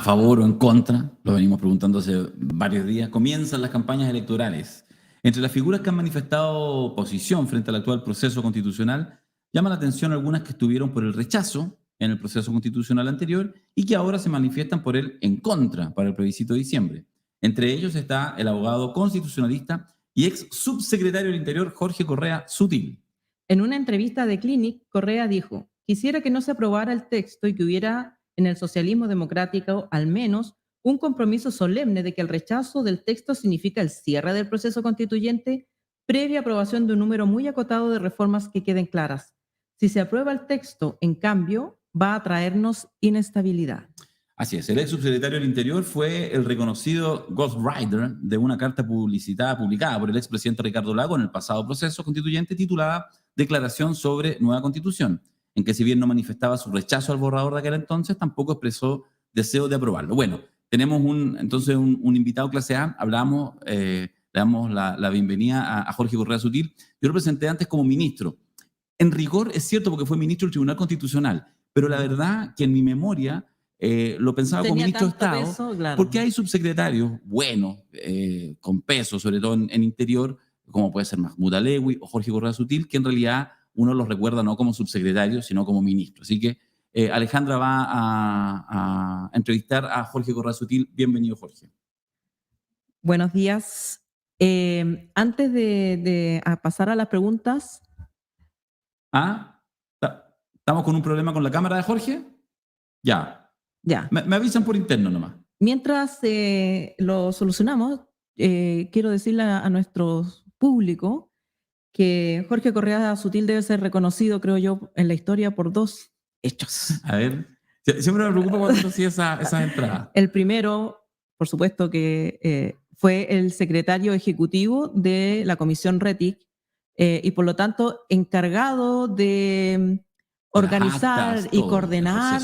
favor o en contra, lo venimos preguntando hace varios días, comienzan las campañas electorales. Entre las figuras que han manifestado oposición frente al actual proceso constitucional, llama la atención algunas que estuvieron por el rechazo en el proceso constitucional anterior y que ahora se manifiestan por el en contra para el plebiscito de diciembre. Entre ellos está el abogado constitucionalista y ex subsecretario del Interior Jorge Correa Sutil. En una entrevista de Clinic, Correa dijo: quisiera que no se aprobara el texto y que hubiera en el socialismo democrático al menos un compromiso solemne de que el rechazo del texto significa el cierre del proceso constituyente previa aprobación de un número muy acotado de reformas que queden claras. Si se aprueba el texto, en cambio, va a traernos inestabilidad. Así es, el ex subsecretario del Interior fue el reconocido ghostwriter de una carta publicada por el expresidente Ricardo Lagos en el pasado proceso constituyente titulada Declaración sobre Nueva Constitución, en que si bien no manifestaba su rechazo al borrador de aquel entonces, tampoco expresó deseo de aprobarlo. Bueno, tenemos entonces un invitado clase A, le damos la bienvenida a Jorge Correa Sutil. Yo lo presenté antes como ministro. En rigor es cierto porque fue ministro del Tribunal Constitucional, pero la verdad que en mi memoria lo pensaba como ministro de Estado, peso, claro. porque hay subsecretarios buenos, con peso, sobre todo en Interior, como puede ser Mahmoud Alewi o Jorge Correa Sutil, que en realidad uno los recuerda no como subsecretario, sino como ministro. Así que Alejandra va a entrevistar a Jorge Correa Sutil. Bienvenido, Jorge. Buenos días. Antes de pasar a las preguntas... ¿Estamos con un problema con la cámara de Jorge? Ya. Me avisan por interno nomás. Mientras lo solucionamos, quiero decirle a nuestro público que Jorge Correa Sutil debe ser reconocido, creo yo, en la historia por dos hechos. A ver, siempre me preocupa cuando hacía esas entradas. El primero, por supuesto, que fue el secretario ejecutivo de la Comisión RETIC y por lo tanto encargado de organizar actas, y coordinar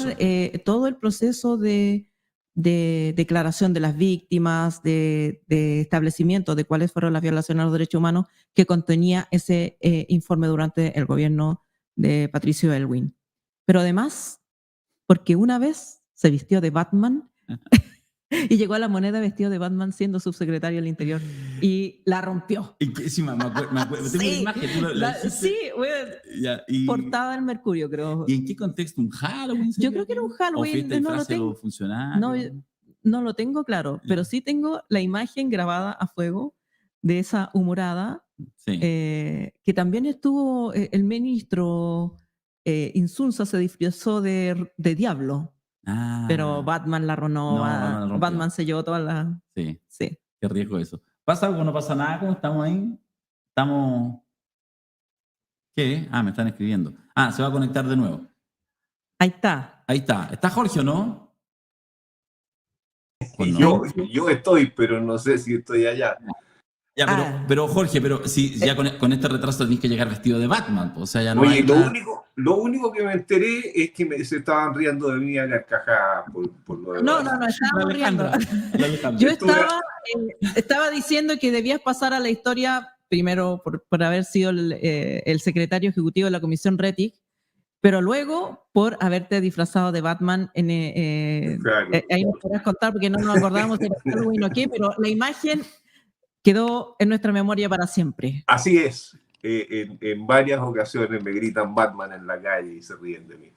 todo el proceso de declaración de las víctimas, de establecimiento de cuáles fueron las violaciones a los derechos humanos que contenía ese informe durante el gobierno de Patricio Aylwin. Pero además, porque una vez se vistió de Batman y llegó a La Moneda vestido de Batman siendo subsecretario del Interior y la rompió. ¿Y qué? Sí, me acuerdo. Tengo una imagen. Sí, portada del Mercurio, creo. ¿Y en qué contexto? ¿Un Halloween? Yo creo que era un Halloween. ¿O no lo tengo? No lo tengo claro, pero sí tengo la imagen grabada a fuego de esa humorada, que también estuvo el ministro Insulza, se disfrazó de diablo. Pero Batman la ronó, Batman se llevó todas las... Sí. Qué riesgo eso. ¿Pasa algo? ¿No pasa nada? ¿Cómo estamos ahí? Estamos... ¿Qué? Me están escribiendo. Se va a conectar de nuevo. Ahí está. ¿Está Jorge o no? Yo estoy, pero no sé si estoy allá. Ya, pero Jorge, si ya con este retraso tenés que llegar vestido de Batman. O sea, ya no. Oye, lo único que me enteré es que se estaban riendo de mí a la caja por lo de... No, estábamos riendo. Yo estaba diciendo que debías pasar a la historia, primero por haber sido el secretario ejecutivo de la Comisión RETIC, pero luego por haberte disfrazado de Batman. Claro. Ahí nos podrás contar porque no nos acordábamos de Halloween o qué, pero la imagen quedó en nuestra memoria para siempre. Así es. En varias ocasiones me gritan Batman en la calle y se ríen de mí.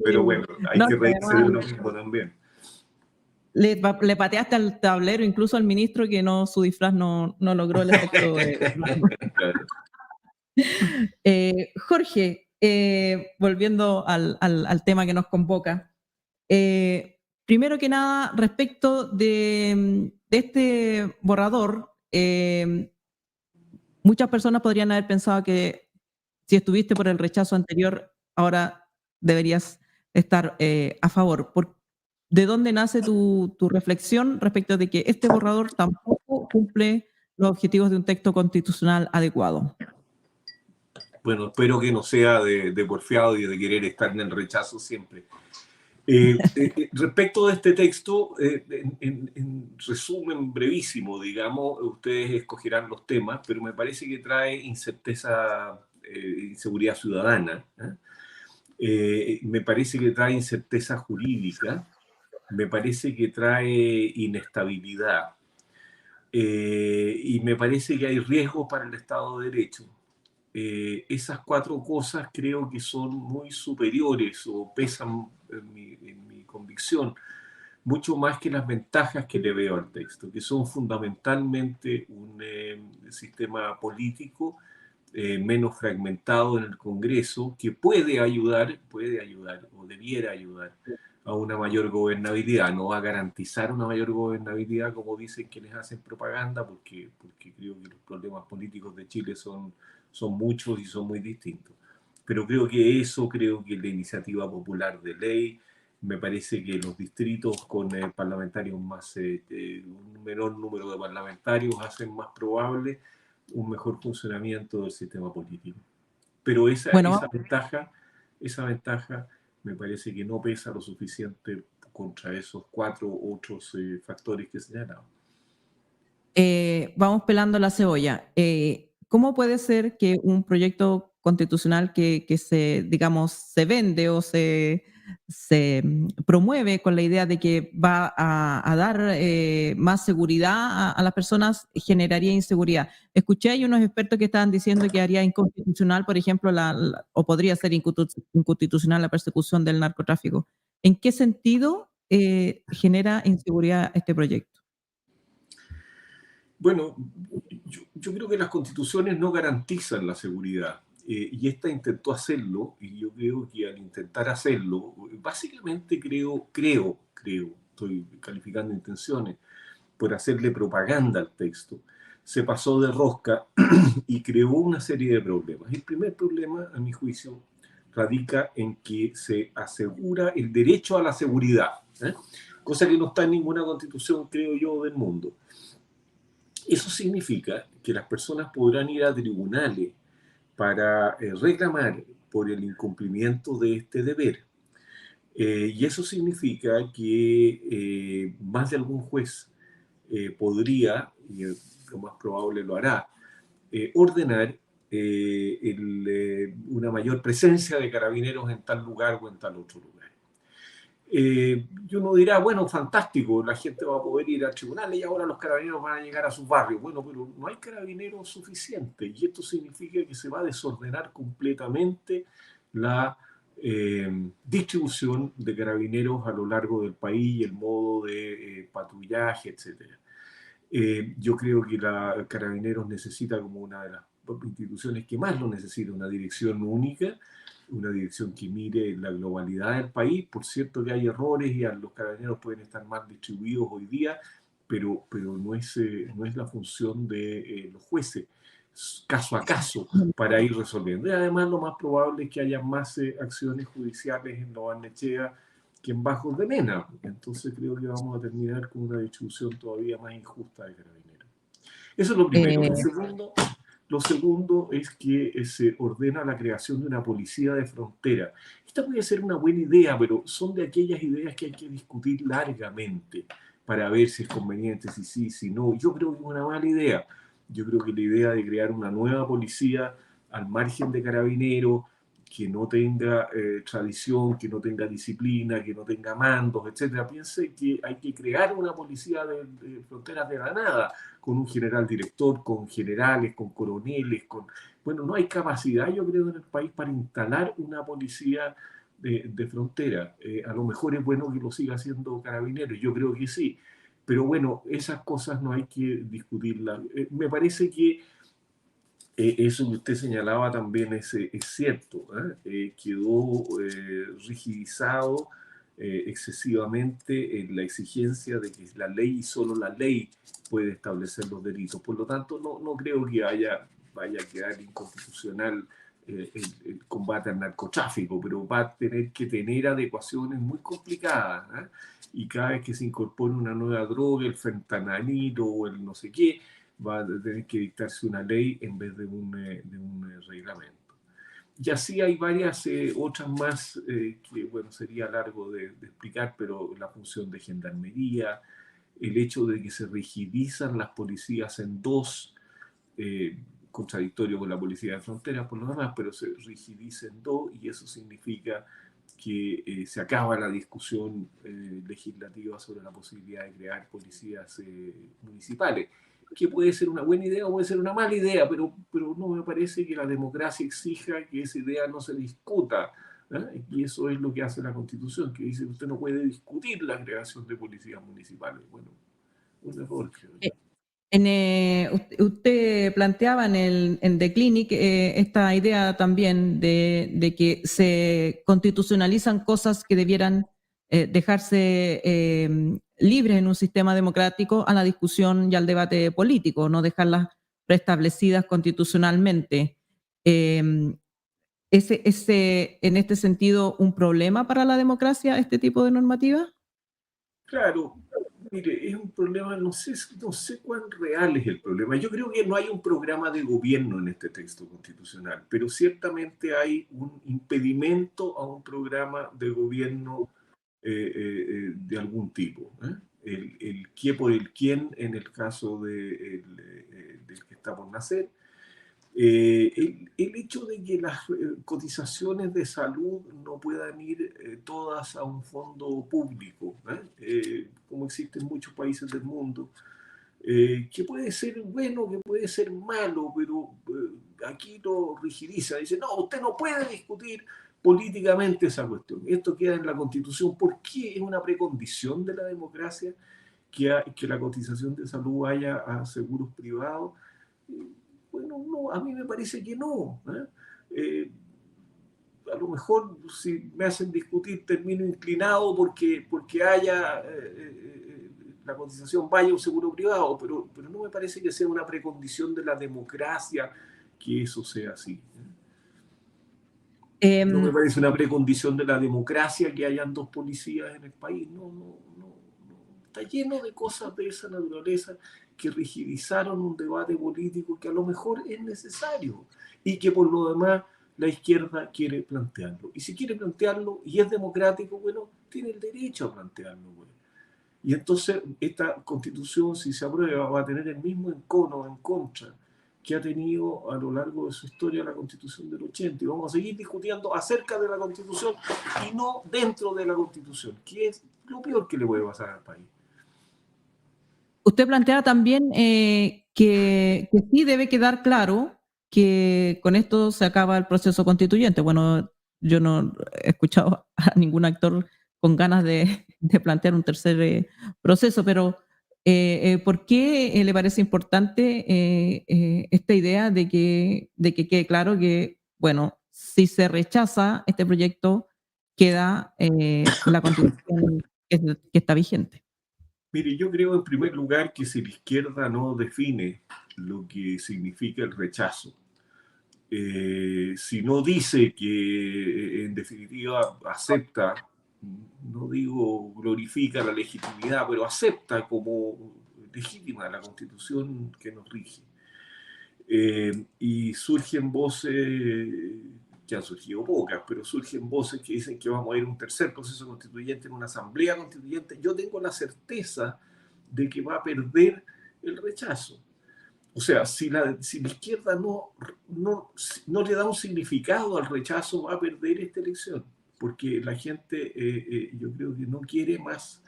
Pero bueno, hay que reírse de lo mismo también. Le pateaste al tablero incluso al ministro que su disfraz no logró el efecto. Claro. Jorge, volviendo al tema que nos convoca, primero que nada, respecto de este borrador, muchas personas podrían haber pensado que si estuviste por el rechazo anterior, ahora deberías estar a favor. ¿De dónde nace tu reflexión respecto de que este borrador tampoco cumple los objetivos de un texto constitucional adecuado? Bueno, espero que no sea de porfiado y de querer estar en el rechazo siempre. Respecto de este texto, en resumen brevísimo, digamos, ustedes escogerán los temas, pero me parece que trae incerteza, inseguridad ciudadana. Me parece que trae incerteza jurídica, me parece que trae inestabilidad, y me parece que hay riesgo para el Estado de Derecho. Esas cuatro cosas creo que son muy superiores o pesan en mi convicción mucho más que las ventajas que le veo al texto, que son fundamentalmente un sistema político menos fragmentado en el Congreso, que puede ayudar o debiera ayudar a una mayor gobernabilidad. No va a garantizar una mayor gobernabilidad, como dicen quienes hacen propaganda, porque creo que los problemas políticos de Chile son muchos y son muy distintos. Pero creo que la iniciativa popular de ley, me parece que los distritos con parlamentarios más, un menor número de parlamentarios hacen más probable un mejor funcionamiento del sistema político. Pero Bueno, esa ventaja me parece que no pesa lo suficiente contra esos cuatro otros factores que señalaba. vamos pelando la cebolla. ¿Cómo puede ser que un proyecto constitucional que se, digamos, se vende o se promueve con la idea de que va a dar más seguridad a las personas generaría inseguridad? Escuché hay unos expertos que estaban diciendo que haría inconstitucional, por ejemplo, o podría ser inconstitucional la persecución del narcotráfico. ¿En qué sentido genera inseguridad este proyecto? Bueno, yo creo que las constituciones no garantizan la seguridad, y esta intentó hacerlo, y yo creo que al intentar hacerlo, básicamente estoy calificando intenciones, por hacerle propaganda al texto, se pasó de rosca y creó una serie de problemas. El primer problema, a mi juicio, radica en que se asegura el derecho a la seguridad, cosa que no está en ninguna constitución, creo yo, del mundo. Eso significa que las personas podrán ir a tribunales para reclamar por el incumplimiento de este deber. Y eso significa que más de algún juez podría, y lo más probable lo hará, ordenar una mayor presencia de carabineros en tal lugar o en tal otro lugar. Y uno dirá, bueno, fantástico, la gente va a poder ir al tribunal y ahora los carabineros van a llegar a sus barrios. Bueno, pero no hay carabineros suficientes y esto significa que se va a desordenar completamente la distribución de carabineros a lo largo del país y el modo de patrullaje, etc. Yo creo que la Carabineros necesita, como una de las instituciones que más lo necesita, una dirección única, una dirección que mire la globalidad del país. Por cierto que hay errores y los carabineros pueden estar mal distribuidos hoy día, pero no es la función de los jueces, caso a caso, para ir resolviendo. Y además lo más probable es que haya más acciones judiciales en Lo Barnechea que en Bajos de Mena. Entonces creo que vamos a terminar con una distribución todavía más injusta de carabineros. Eso es lo primero. Lo segundo es que se ordena la creación de una policía de frontera. Esta puede ser una buena idea, pero son de aquellas ideas que hay que discutir largamente para ver si es conveniente, si sí, si no. Yo creo que es una mala idea. Yo creo que la idea de crear una nueva policía al margen de carabineros, que no tenga tradición, que no tenga disciplina, que no tenga mandos, etcétera. Piense que hay que crear una policía de fronteras de la nada, con un general director, con generales, con coroneles, Bueno, no hay capacidad, yo creo, en el país para instalar una policía de frontera. A lo mejor es bueno que lo siga haciendo Carabineros, yo creo que sí. Pero bueno, esas cosas no hay que discutirlas. Me parece que eso que usted señalaba también es cierto. Quedó rigidizado excesivamente en la exigencia de que la ley y solo la ley puede establecer los delitos. Por lo tanto, no creo que vaya a quedar inconstitucional el combate al narcotráfico, pero va a tener que tener adecuaciones muy complicadas. Y cada vez que se incorpore una nueva droga, el fentanilo o el no sé qué, va a tener que dictarse una ley en vez de un reglamento. Y así hay varias otras más que, bueno, sería largo de explicar, pero la función de gendarmería, el hecho de que se rigidizan las policías en dos, contradictorio con la policía de fronteras por lo demás, pero se rigidiza en dos y eso significa que se acaba la discusión legislativa sobre la posibilidad de crear policías municipales, que puede ser una buena idea o puede ser una mala idea, pero no me parece que la democracia exija que esa idea no se discuta. Y eso es lo que hace la Constitución, que dice que usted no puede discutir la creación de policías municipales. Bueno, un error, creo yo. Usted planteaba en The Clinic esta idea también de que se constitucionalizan cosas que debieran dejarse libres en un sistema democrático a la discusión y al debate político, no dejarlas preestablecidas constitucionalmente. ¿En este sentido un problema para la democracia este tipo de normativa? Claro, mire, es un problema, no sé cuán real es el problema. Yo creo que no hay un programa de gobierno en este texto constitucional, pero ciertamente hay un impedimento a un programa de gobierno de algún tipo. El qué por el quién en el caso del que está por nacer. El hecho de que las cotizaciones de salud no puedan ir todas a un fondo público, como existe en muchos países del mundo, que puede ser bueno, que puede ser malo, pero aquí lo rigidiza, dice, no, usted no puede discutir políticamente esa cuestión. Esto queda en la Constitución. ¿Por qué es una precondición de la democracia que la cotización de salud vaya a seguros privados? Bueno, no, a mí me parece que no. A lo mejor si me hacen discutir termino inclinado porque haya la cotización vaya a un seguro privado, pero no me parece que sea una precondición de la democracia que eso sea así. No me parece una precondición de la democracia que hayan dos policías en el país. No. Está lleno de cosas de esa naturaleza que rigidizaron un debate político que a lo mejor es necesario y que por lo demás la izquierda quiere plantearlo. Y si quiere plantearlo y es democrático, bueno, tiene el derecho a plantearlo. Bueno. Y entonces esta constitución, si se aprueba, va a tener el mismo encono en contra que ha tenido a lo largo de su historia la Constitución del 80. Y vamos a seguir discutiendo acerca de la Constitución y no dentro de la Constitución, que es lo peor que le puede pasar al país. Usted plantea también que sí debe quedar claro que con esto se acaba el proceso constituyente. Bueno, yo no he escuchado a ningún actor con ganas de plantear un tercer proceso, pero ¿por qué le parece importante esta idea de que quede claro que, bueno, si se rechaza este proyecto, queda la constitución que está vigente? Mire, yo creo en primer lugar que si la izquierda no define lo que significa el rechazo, si no dice que en definitiva acepta, no digo glorifica la legitimidad, pero acepta como legítima la Constitución que nos rige, y surgen voces, que han surgido pocas, pero surgen voces que dicen que vamos a ir a un tercer proceso constituyente en una asamblea constituyente, yo tengo la certeza de que va a perder el rechazo. O sea, si la izquierda no le da un significado al rechazo, va a perder esta elección, porque la gente yo creo que no quiere más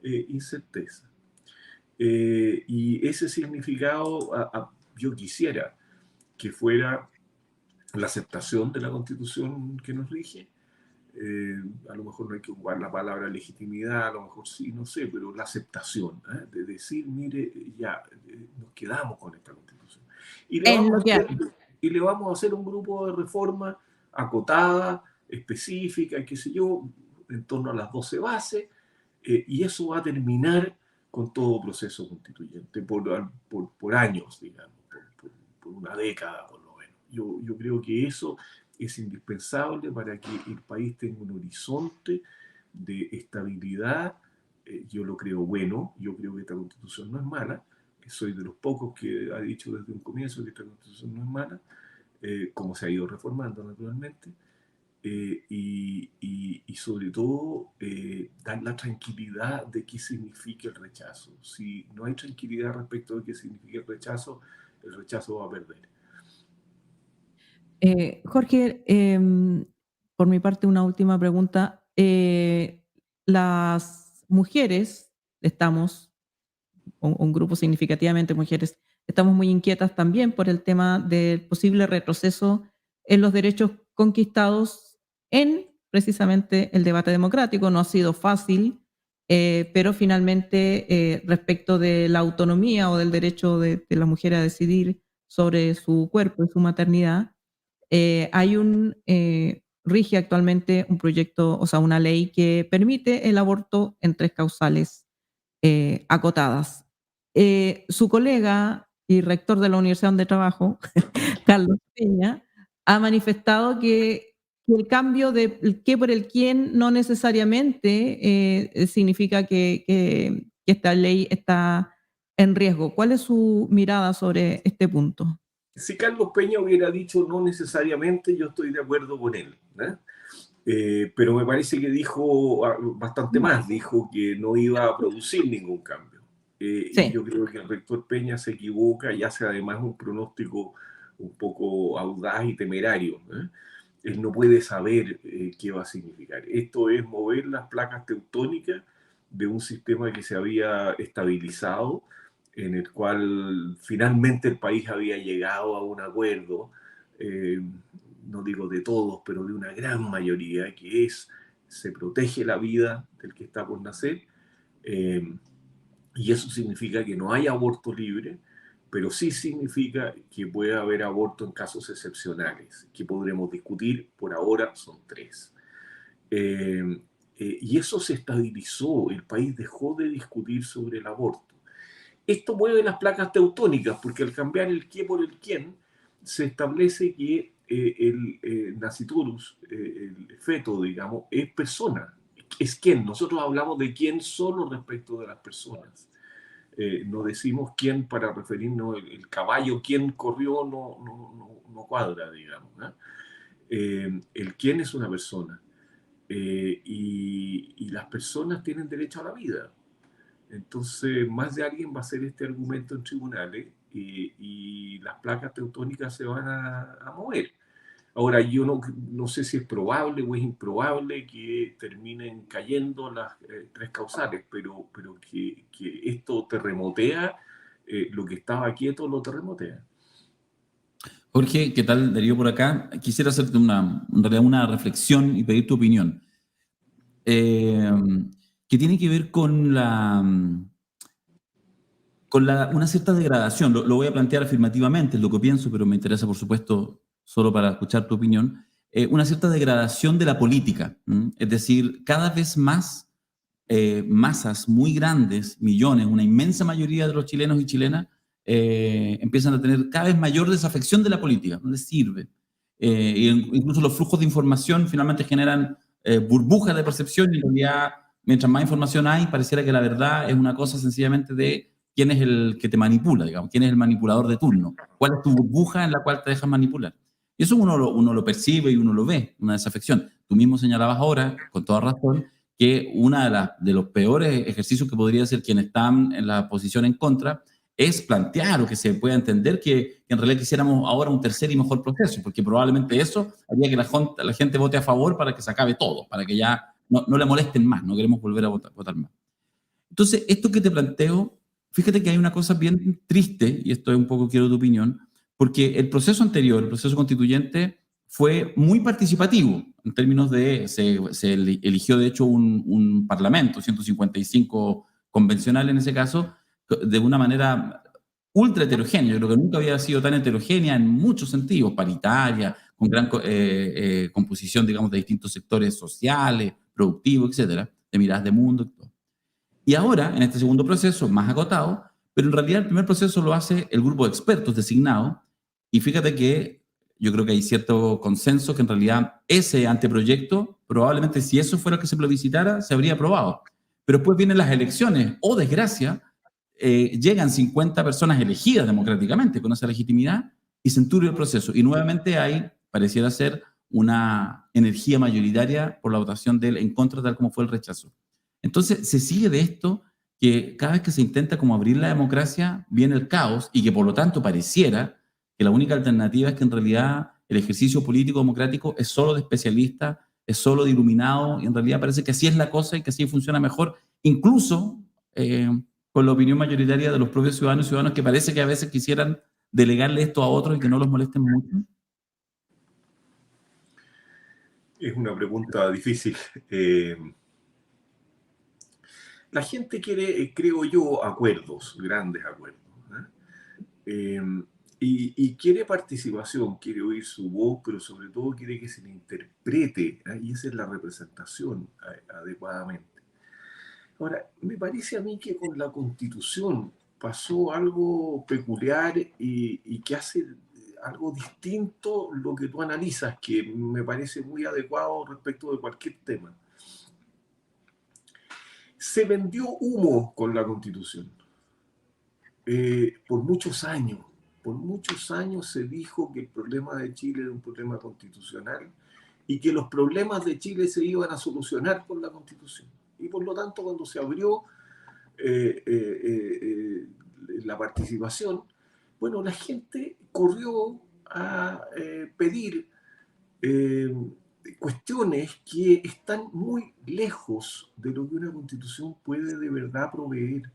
incerteza. Y ese significado yo quisiera que fuera la aceptación de la Constitución que nos rige. A lo mejor no hay que ocupar la palabra legitimidad, a lo mejor sí, no sé, pero la aceptación, de decir, mire, ya, nos quedamos con esta Constitución. Y le, Es vamos lo a que hacer, y le vamos a hacer un grupo de reforma acotada, específica, qué sé yo, en torno a las 12 bases, y eso va a terminar con todo proceso constituyente por años, digamos, por una década por lo menos. Yo creo que eso es indispensable para que el país tenga un horizonte de estabilidad. Yo lo creo bueno, yo creo que esta constitución no es mala, soy de los pocos que ha dicho desde un comienzo que esta constitución no es mala, como se ha ido reformando naturalmente, y sobre todo dar la tranquilidad de qué significa el rechazo. Si no hay tranquilidad respecto de qué significa el rechazo va a perder. Jorge, por mi parte, una última pregunta. Las mujeres, un grupo significativamente mujeres, estamos muy inquietas también por el tema del posible retroceso en los derechos conquistados en precisamente el debate democrático. No ha sido fácil, pero finalmente respecto de la autonomía o del derecho de la mujer a decidir sobre su cuerpo y su maternidad, rige actualmente un proyecto, o sea, una ley que permite el aborto en 3 causales acotadas. Su colega y rector de la universidad donde trabajo, Carlos Peña, ha manifestado que el cambio del qué por el quién no necesariamente significa que esta ley está en riesgo. ¿Cuál es su mirada sobre este punto? Si Carlos Peña hubiera dicho no necesariamente, yo estoy de acuerdo con él, ¿no? Pero me parece que dijo bastante más, dijo que no iba a producir ningún cambio. Y Sí. yo creo que el rector Peña se equivoca y hace además un pronóstico un poco audaz y temerario, ¿eh? Él no puede saber qué va a significar. Esto es mover las placas tectónicas de un sistema que se había estabilizado, en el cual finalmente el país había llegado a un acuerdo, no digo de todos, pero de una gran mayoría, que es, se protege la vida del que está por nacer, y eso significa que no hay aborto libre, pero sí significa que puede haber aborto en casos excepcionales, que podremos discutir, por ahora son 3. Y eso se estabilizó, el país dejó de discutir sobre el aborto. Esto mueve las placas teutónicas, porque al cambiar el qué por el quién, se establece que el nasciturus, el feto, digamos, es persona, es quién. Nosotros hablamos de quién solo respecto de las personas. No decimos quién para referirnos el caballo, quién corrió, no cuadra, digamos, ¿no? El quién es una persona. Y las personas tienen derecho a la vida. Entonces, más de alguien va a hacer este argumento en tribunales y las placas teutónicas se van a mover. Ahora, yo no sé si es probable o es improbable que terminen cayendo las 3 causales, pero que esto terremotea, lo que estaba quieto lo terremotea. Jorge, ¿qué tal? Darío por acá. Quisiera hacerte en realidad una reflexión y pedir tu opinión, que tiene que ver con una cierta degradación. Lo voy a plantear afirmativamente, es lo que pienso, pero me interesa, por supuesto, solo para escuchar tu opinión. Una cierta degradación de la política. Es decir, cada vez más masas muy grandes, millones, una inmensa mayoría de los chilenos y chilenas, empiezan a tener cada vez mayor desafección de la política, no les sirve. Incluso los flujos de información finalmente generan burbujas de percepción y en realidad, mientras más información hay, pareciera que la verdad es una cosa sencillamente de quién es el que te manipula, digamos, quién es el manipulador de turno, cuál es tu burbuja en la cual te dejas manipular. Y eso uno lo percibe y uno lo ve, una desafección. Tú mismo señalabas ahora, con toda razón, que uno de los peores ejercicios que podría hacer quienes están en la posición en contra es plantear o que se pueda entender que en realidad quisiéramos ahora un tercer y mejor proceso, porque probablemente eso haría que la gente vote a favor para que se acabe todo, para que ya no le molesten más, no queremos volver a votar más. Entonces, esto que te planteo, fíjate que hay una cosa bien triste, y esto es un poco, quiero tu opinión, porque el proceso anterior, el proceso constituyente, fue muy participativo en términos de, se eligió de hecho un parlamento, 155 convencional en ese caso, de una manera ultra heterogénea. Yo creo que nunca había sido tan heterogénea en muchos sentidos, paritaria, con gran composición, digamos, de distintos sectores sociales, productivos, etcétera, de miradas de mundo y todo. Y ahora, en este segundo proceso, más acotado, pero en realidad el primer proceso lo hace el grupo de expertos designado, y fíjate que yo creo que hay cierto consenso que en realidad ese anteproyecto, probablemente si eso fuera el que se plebiscitara, se habría aprobado. Pero después vienen las elecciones, o desgracia, llegan 50 personas elegidas democráticamente con esa legitimidad y se enturbia el proceso. Y nuevamente hay, pareciera ser, una energía mayoritaria por la votación del en contra, tal como fue el rechazo. Entonces, se sigue de esto que cada vez que se intenta como abrir la democracia, viene el caos y que por lo tanto pareciera que la única alternativa es que en realidad el ejercicio político democrático es solo de especialistas, es solo de iluminados, y en realidad parece que así es la cosa y que así funciona mejor, incluso con la opinión mayoritaria de los propios ciudadanos y ciudadanos que parece que a veces quisieran delegarle esto a otros y que no los molesten mucho. Es una pregunta difícil. La gente quiere, creo yo, acuerdos, grandes acuerdos. Y quiere participación, quiere oír su voz, pero sobre todo quiere que se le interprete, y esa es la representación adecuadamente. Ahora, me parece a mí que con la Constitución pasó algo peculiar y que hace algo distinto lo que tú analizas, que me parece muy adecuado respecto de cualquier tema. Se vendió humo con la Constitución. Por muchos años se dijo que el problema de Chile era un problema constitucional y que los problemas de Chile se iban a solucionar con la Constitución. Y por lo tanto, cuando se abrió la participación, bueno, la gente corrió a pedir cuestiones que están muy lejos de lo que una Constitución puede de verdad proveer.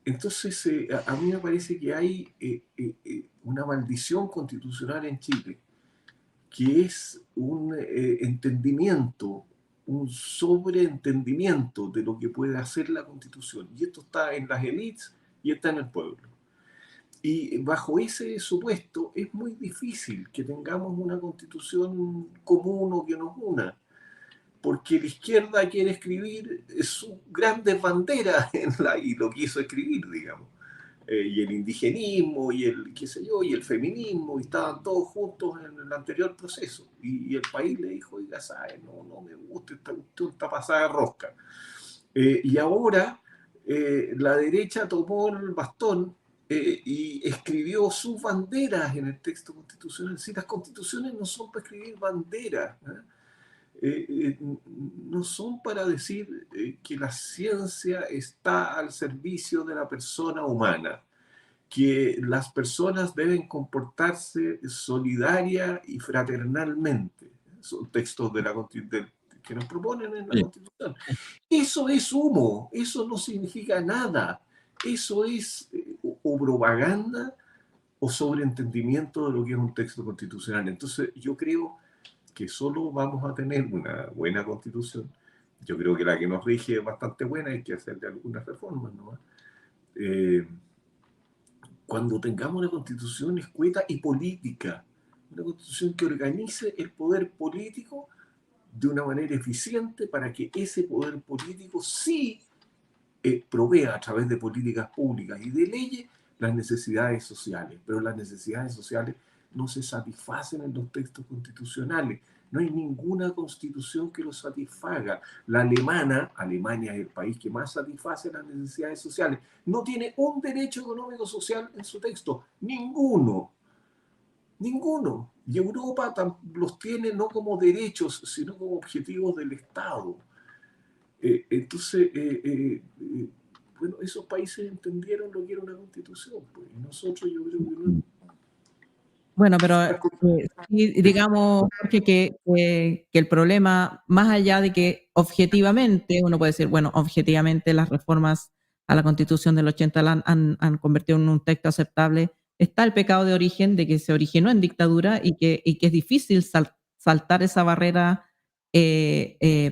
Entonces, a mí me parece que hay una maldición constitucional en Chile, que es un entendimiento, un sobreentendimiento de lo que puede hacer la Constitución. Y esto está en las élites y está en el pueblo. Y bajo ese supuesto es muy difícil que tengamos una Constitución común o que nos una, porque la izquierda quiere escribir sus grandes banderas y lo quiso escribir, digamos. Y el indigenismo, y el, qué sé yo, y el feminismo, y estaban todos juntos en el anterior proceso. Y el país le dijo, oiga, ¿sabes? No me gusta, esta cuestión está pasada de rosca. Y ahora la derecha tomó el bastón y escribió sus banderas en el texto constitucional. Si las constituciones no son para escribir banderas, no son para decir que la ciencia está al servicio de la persona humana, que las personas deben comportarse solidaria y fraternalmente. Son textos que nos proponen en la Constitución. Eso es humo, eso no significa nada. Eso es o propaganda o sobreentendimiento de lo que es un texto constitucional. Entonces yo creo que solo vamos a tener una buena Constitución. Yo creo que la que nos rige es bastante buena, hay que hacerle algunas reformas, ¿no? Cuando tengamos una Constitución escueta y política, una Constitución que organice el poder político de una manera eficiente para que ese poder político sí provea a través de políticas públicas y de leyes las necesidades sociales, pero las necesidades sociales no se satisfacen en los textos constitucionales. No hay ninguna constitución que los satisfaga. La Alemania es el país que más satisface las necesidades sociales. No tiene un derecho económico social en su texto. Ninguno. Ninguno. Y Europa los tiene no como derechos, sino como objetivos del Estado. Entonces, bueno, esos países entendieron lo que era una constitución, pues, y nosotros yo creo que no. Bueno, pero sí, digamos que el problema, más allá de que objetivamente, uno puede decir, bueno, objetivamente las reformas a la Constitución del 80 la han convertido en un texto aceptable, está el pecado de origen de que se originó en dictadura y que es difícil saltar esa barrera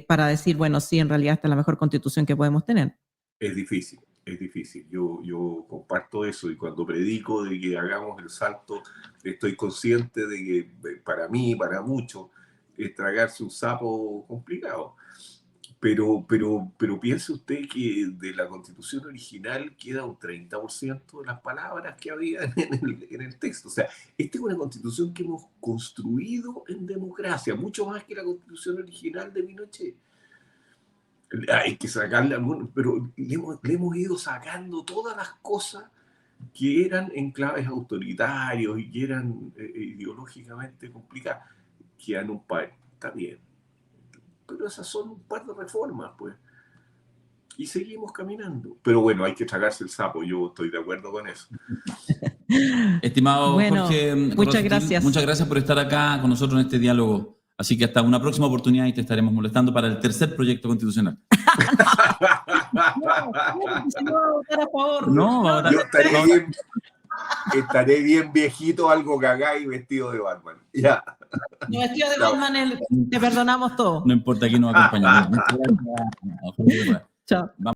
para decir, bueno, sí, en realidad esta es la mejor Constitución que podemos tener. Es difícil, es difícil. Yo comparto eso y cuando predico de que hagamos el salto, estoy consciente de que para mí, para muchos, es tragarse un sapo complicado. Pero piense usted que de la Constitución original queda un 30% de las palabras que había en el texto. O sea, esta es una Constitución que hemos construido en democracia, mucho más que la Constitución original de Pinochet. Hay que sacarle algunos, pero le hemos ido sacando todas las cosas que eran enclaves autoritarios y que eran ideológicamente complicadas. Quedan un par, está bien. Pero esas son un par de reformas, pues. Y seguimos caminando. Pero bueno, hay que tragarse el sapo, yo estoy de acuerdo con eso. Estimado Bueno, Jorge muchas Rossetti, gracias. muchas gracias por estar acá con nosotros en este diálogo. Así que hasta una próxima oportunidad y te estaremos molestando para el tercer proyecto constitucional. No, ahora- Yo estaré bien viejito, algo cagá y vestido de Batman. Ya. Mi vestido de Chao. Batman, te perdonamos todo. No importa quién nos acompaña. Muchas gracias. Chao. Vamos.